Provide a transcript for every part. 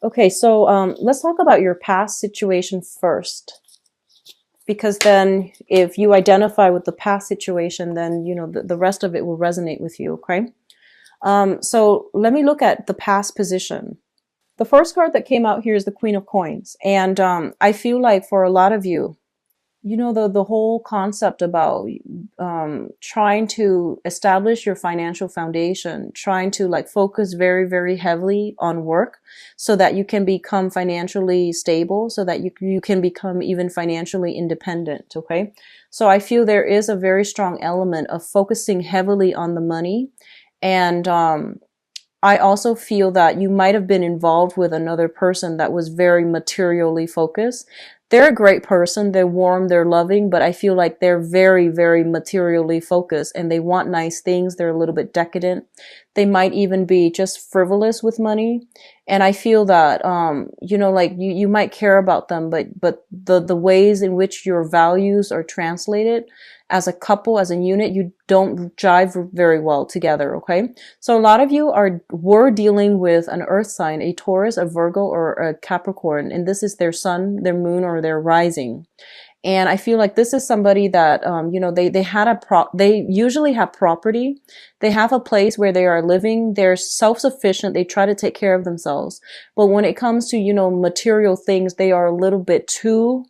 Okay, so let's talk about your past situation first, because then if you identify with the past situation, then you know the rest of it will resonate with you. Okay. So let me look at the past position. The first card that came out here is the Queen of Coins, and I feel like for a lot of you, you know, the whole concept about trying to establish your financial foundation, trying to like focus very heavily on work so that you can become financially stable, so that you can become even financially independent. Okay. So I feel there is a very strong element of focusing heavily on the money. And I also feel that you might have been involved with another person that was very materially focused. They're a great person. They're warm. They're loving, but I feel like they're very materially focused and they want nice things. They're a little bit decadent. They might even be just frivolous with money. And I feel that, you know, like you might care about them, but the ways in which your values are translated as a couple, as a unit, you don't jive very well together. Okay. So a lot of you were dealing with an earth sign, a Taurus, a Virgo, or a Capricorn, and this is their sun, their moon, or their rising. And I feel like this is somebody that, you know, they usually have property. They have a place where they are living. They're self-sufficient. They try to take care of themselves. But when it comes to, you know, material things, they are a little bit too,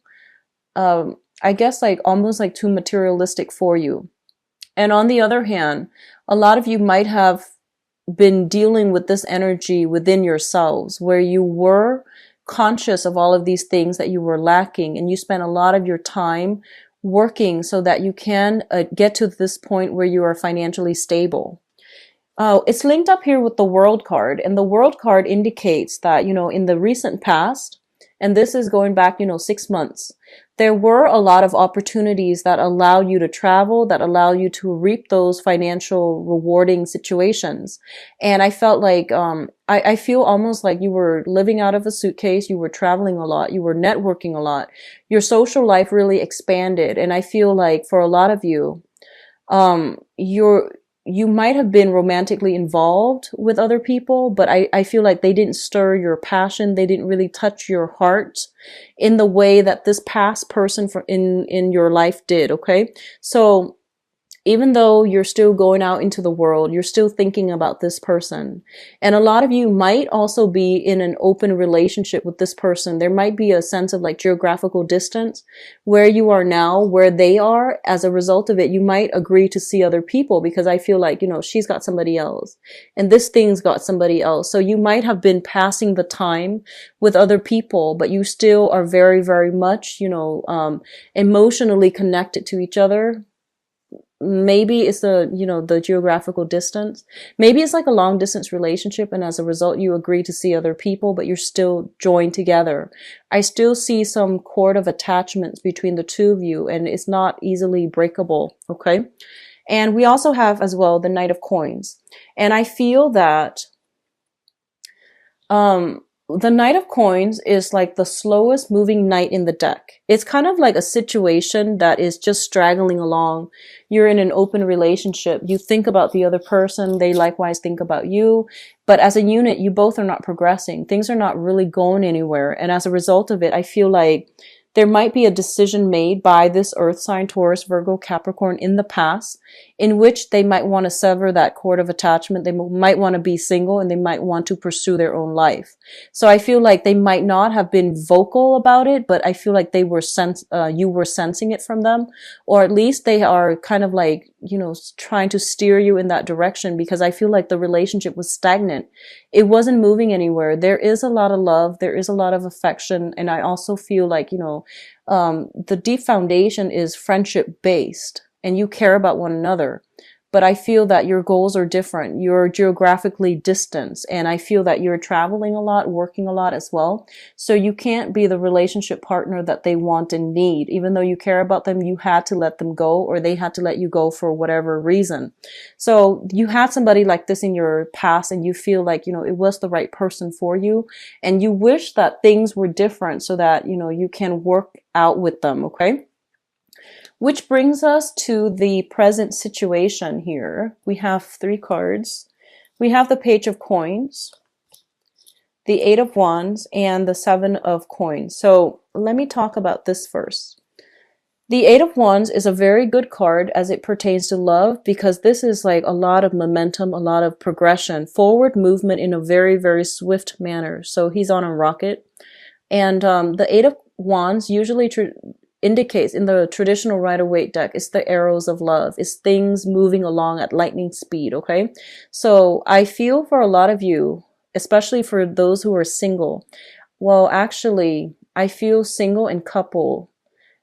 I guess like almost like too materialistic for you. And on the other hand, a lot of you might have been dealing with this energy within yourselves where you were conscious of all of these things that you were lacking, and you spent a lot of your time working so that you can get to this point where you are financially stable. It's linked up here with the World card, and the World card indicates that, you know, in the recent past, and this is going back, you know, 6 months, there were a lot of opportunities that allow you to travel, that allow you to reap those financial rewarding situations. And I felt like, I feel almost like you were living out of a suitcase, you were traveling a lot, you were networking a lot, your social life really expanded. And I feel like for a lot of you, you might have been romantically involved with other people, but I feel like they didn't stir your passion. They didn't really touch your heart in the way that this past person in your life did. Okay. So even though you're still going out into the world, you're still thinking about this person. And a lot of you might also be in an open relationship with this person. There might be a sense of like geographical distance where you are now, where they are. As a result of it, you might agree to see other people because I feel like, you know, she's got somebody else and this thing's got somebody else. So you might have been passing the time with other people, but you still are very much, you know, emotionally connected to each other. Maybe it's the, you know, the geographical distance. Maybe it's like a long distance relationship, and as a result you agree to see other people, but you're still joined together. I still see some cord of attachments between the two of you, and it's not easily breakable. Okay. And we also have as well the Knight of Coins, and I feel that the Knight of Coins is like the slowest moving knight in the deck. It's kind of like a situation that is just straggling along. You're in an open relationship. You think about the other person. They likewise think about you. But as a unit, you both are not progressing. Things are not really going anywhere. And as a result of it, I feel like there might be a decision made by this earth sign, Taurus, Virgo, Capricorn in the past, in which they might want to sever that cord of attachment. They might want to be single and they might want to pursue their own life. So I feel like they might not have been vocal about it, but I feel like you were sensing it from them, or at least they are kind of like, you know, trying to steer you in that direction, because I feel like the relationship was stagnant. It wasn't moving anywhere. There is a lot of love. There is a lot of affection. And I also feel like, you know, the deep foundation is friendship based and you care about one another. But I feel that your goals are different. You're geographically distant, and I feel that you're traveling a lot, working a lot as well. So you can't be the relationship partner that they want and need. Even though you care about them, you had to let them go, or they had to let you go for whatever reason. So you had somebody like this in your past, and you feel like, you know, it was the right person for you, and you wish that things were different so that, you know, you can work out with them. Okay. Which brings us to the present situation here. We have 3 cards. We have the Page of Coins, the Eight of Wands, and the Seven of Coins. So let me talk about this first. The Eight of Wands is a very good card as it pertains to love, because this is like a lot of momentum, a lot of progression, forward movement in a very, very swift manner. So he's on a rocket. And the Eight of Wands usually indicates in the traditional Rider-Waite deck, it's the arrows of love. It's things moving along at lightning speed, okay? So I feel for a lot of you, especially for those who are single, well, actually, I feel single and couple,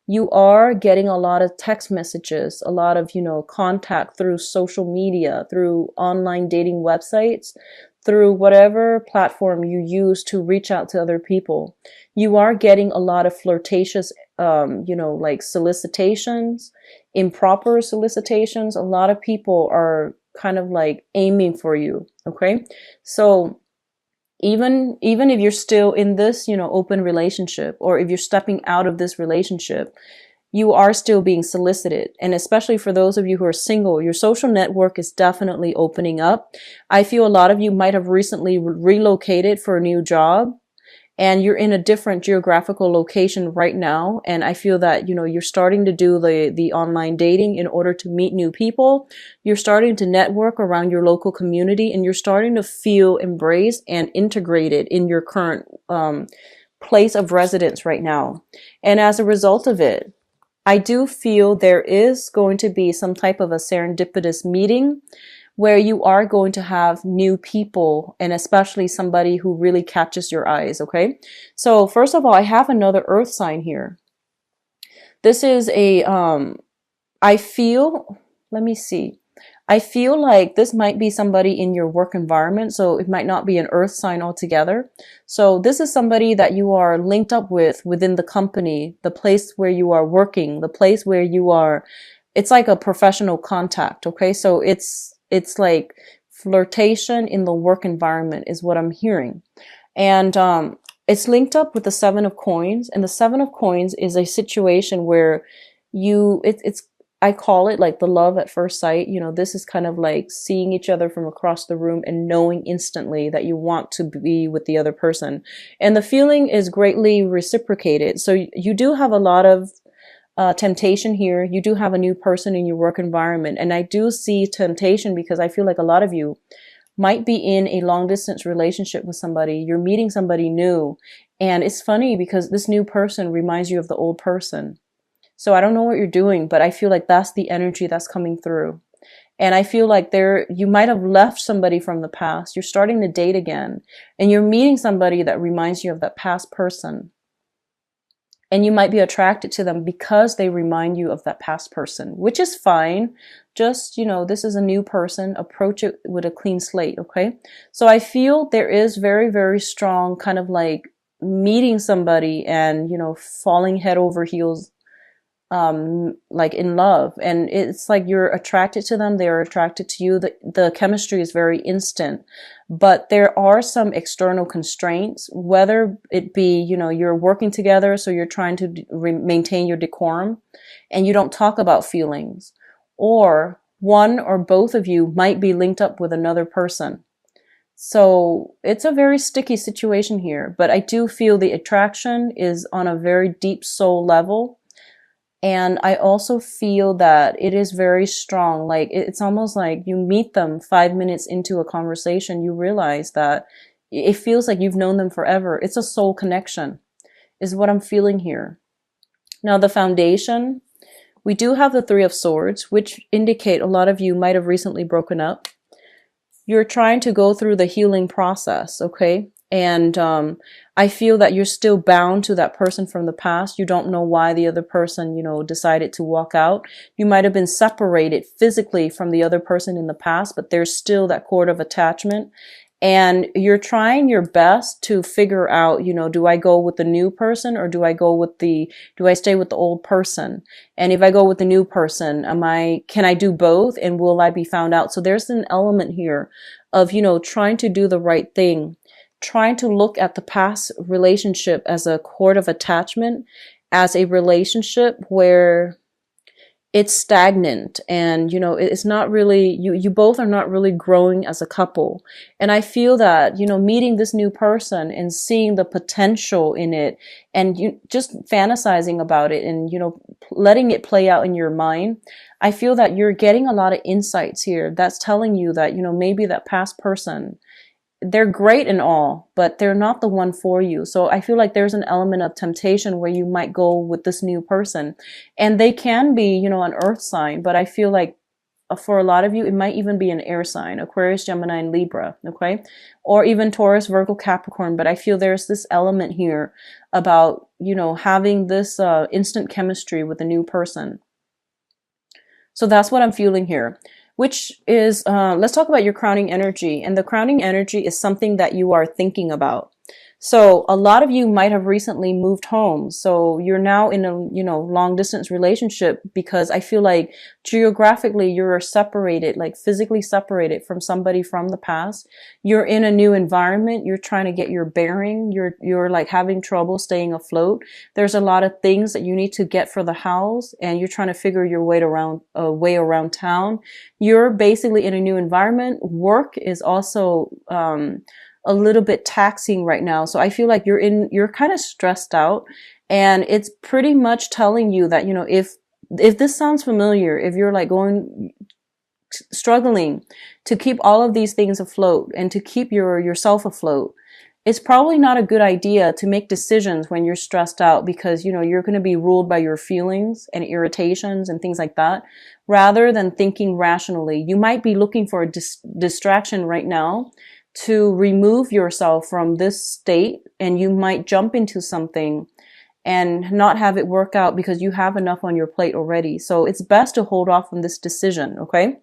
you are getting a lot of text messages, a lot of, contact through social media, through online dating websites, through whatever platform you use to reach out to other people. You are getting a lot of flirtatious, like solicitations, improper solicitations. A lot of people are kind of like aiming for you. Okay. So even if you're still in this, open relationship, or if you're stepping out of this relationship, you are still being solicited. And especially for those of you who are single, your social network is definitely opening up. I feel a lot of you might have recently relocated for a new job, and you're in a different geographical location right now. And I feel that, you're starting to do the online dating in order to meet new people. You're starting to network around your local community, and you're starting to feel embraced and integrated in your current place of residence right now. And as a result of it, I do feel there is going to be some type of a serendipitous meeting where you are going to have new people, and especially somebody who really catches your eyes, okay? So first of all, I have another earth sign here. This is I feel like this might be somebody in your work environment, so it might not be an earth sign altogether. So this is somebody that you are linked up with within the company, the place where you are working, the place where you are, it's like a professional contact, okay? So it's like flirtation in the work environment is what I'm hearing. And it's linked up with the Seven of Coins, and the Seven of Coins is a situation where I call it like the love at first sight. This is kind of like seeing each other from across the room and knowing instantly that you want to be with the other person. And the feeling is greatly reciprocated. So you do have a lot of temptation here. You do have a new person in your work environment. And I do see temptation because I feel like a lot of you might be in a long distance relationship with somebody. You're meeting somebody new. And it's funny because this new person reminds you of the old person. So I don't know what you're doing, but I feel like that's the energy that's coming through. And I feel like you might have left somebody from the past. You're starting to date again, and you're meeting somebody that reminds you of that past person. And you might be attracted to them because they remind you of that past person, which is fine. Just, this is a new person. Approach it with a clean slate, okay? So I feel there is very, very strong kind of like meeting somebody and, falling head over heels, like in love. And it's like you're attracted to them, they're attracted to you. The chemistry is very instant, but there are some external constraints, whether it be, you're working together, so you're trying to maintain your decorum and you don't talk about feelings, or one or both of you might be linked up with another person. So it's a very sticky situation here, but I do feel the attraction is on a very deep soul level. And I also feel that it is very strong. Like it's almost like you meet them 5 minutes into a conversation, you realize that it feels like you've known them forever. It's a soul connection is what I'm feeling here. Now the foundation, we do have the Three of Swords, which indicate a lot of you might have recently broken up. You're trying to go through the healing process, okay? And I feel that you're still bound to that person from the past. You don't know why the other person, decided to walk out. You might have been separated physically from the other person in the past, but there's still that cord of attachment. And you're trying your best to figure out, do I go with the new person, or do I stay with the old person? And if I go with the new person, can I do both? And will I be found out? So there's an element here of, trying to do the right thing, trying to look at the past relationship as a cord of attachment, as a relationship where it's stagnant, and it's not really, you both are not really growing as a couple. And I feel that, meeting this new person and seeing the potential in it, and you just fantasizing about it, and letting it play out in your mind, I feel that you're getting a lot of insights here that's telling you that, maybe that past person, they're great and all, but they're not the one for you. So I feel like there's an element of temptation where you might go with this new person, and they can be, an earth sign, but I feel like for a lot of you, it might even be an air sign, Aquarius, Gemini, and Libra. Okay. Or even Taurus, Virgo, Capricorn. But I feel there's this element here about, having this instant chemistry with a new person. So that's what I'm feeling here, which is, let's talk about your crowning energy. And the crowning energy is something that you are thinking about. So a lot of you might have recently moved home. So you're now in a, long distance relationship, because I feel like geographically you're separated, like physically separated from somebody from the past. You're in a new environment. You're trying to get your bearing. You're like having trouble staying afloat. There's a lot of things that you need to get for the house, and you're trying to figure your way around town. You're basically in a new environment. Work is also, a little bit taxing right now. So I feel like you're kind of stressed out, and it's pretty much telling you that, if this sounds familiar, if you're like struggling to keep all of these things afloat and to keep yourself afloat, it's probably not a good idea to make decisions when you're stressed out, because, you're going to be ruled by your feelings and irritations and things like that, rather than thinking rationally. You might be looking for a distraction right now to remove yourself from this state, and you might jump into something and not have it work out because you have enough on your plate already. So it's best to hold off on this decision, okay?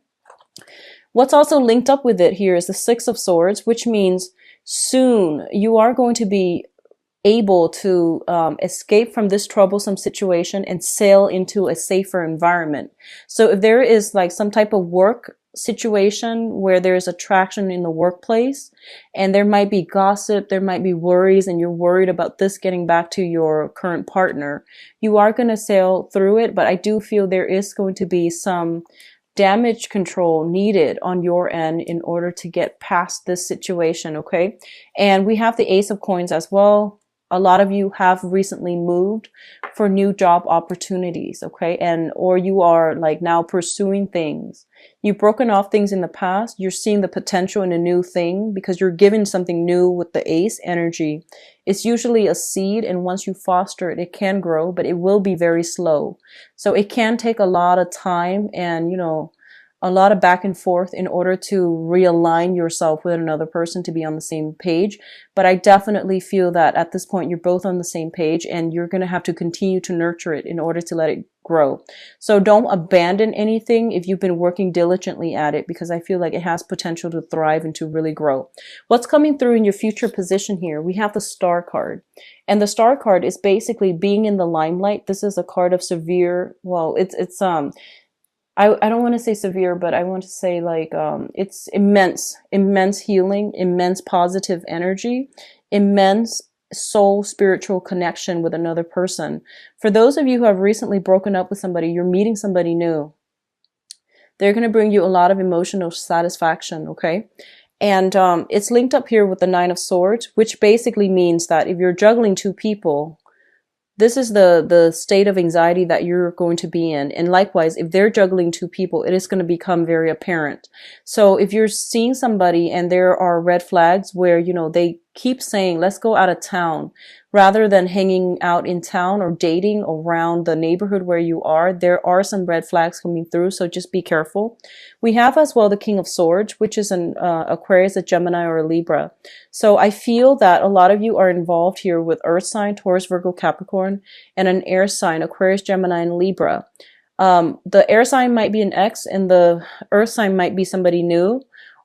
What's also linked up with it here is the Six of Swords, which means soon you are going to be able to escape from this troublesome situation and sail into a safer environment. So if there is like some type of work situation where there's attraction in the workplace, and there might be gossip, there might be worries, and you're worried about this getting back to your current partner, you are going to sail through it. But I do feel there is going to be some damage control needed on your end in order to get past this situation. Okay. And we have the Ace of Coins as well. A lot of you have recently moved for new job opportunities, okay? Or you are like now pursuing things. You've broken off things in the past. You're seeing the potential in a new thing because you're given something new with the Ace energy. It's usually a seed, and once you foster it, it can grow, but it will be very slow. So it can take a lot of time and, a lot of back and forth in order to realign yourself with another person to be on the same page. But I definitely feel that at this point, you're both on the same page, and you're going to have to continue to nurture it in order to let it grow. So don't abandon anything if you've been working diligently at it, because I feel like it has potential to thrive and to really grow. What's coming through in your future position here? We have the Star card. And the Star card is basically being in the limelight. This is a card of severe, well, I don't want to say severe, but I want to say like, it's immense healing, immense positive energy, immense soul spiritual connection with another person. For those of you who have recently broken up with somebody, you're meeting somebody new. They're going to bring you a lot of emotional satisfaction. Okay. And, it's linked up here with the Nine of Swords, which basically means that if you're juggling two people, this is the state of anxiety that you're going to be in. And likewise, if they're juggling two people, it is going to become very apparent. So if you're seeing somebody and there are red flags where, they keep saying, let's go out of town, rather than hanging out in town or dating around the neighborhood where you are, there are some red flags coming through. So just be careful. We have as well the King of Swords, which is an Aquarius, a Gemini, or a Libra. So I feel that a lot of you are involved here with Earth sign, Taurus, Virgo, Capricorn, and an air sign, Aquarius, Gemini, and Libra. The air sign might be an ex, and the Earth sign might be somebody new.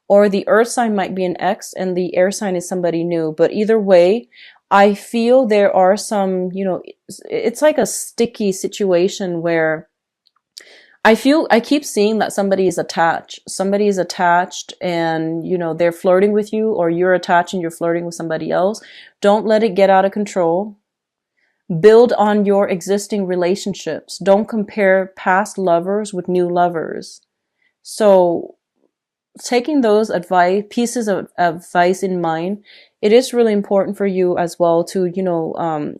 Or the Earth sign might be an ex and the air sign is somebody new. But either way, I feel there are some, it's like a sticky situation where I keep seeing that somebody is attached. Somebody is attached and, they're flirting with you, or you're attached and you're flirting with somebody else. Don't let it get out of control. Build on your existing relationships. Don't compare past lovers with new lovers. So taking those pieces of advice in mind, it is really important for you as well to,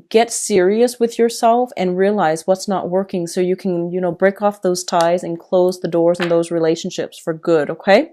get serious with yourself and realize what's not working so you can, break off those ties and close the doors in those relationships for good. Okay.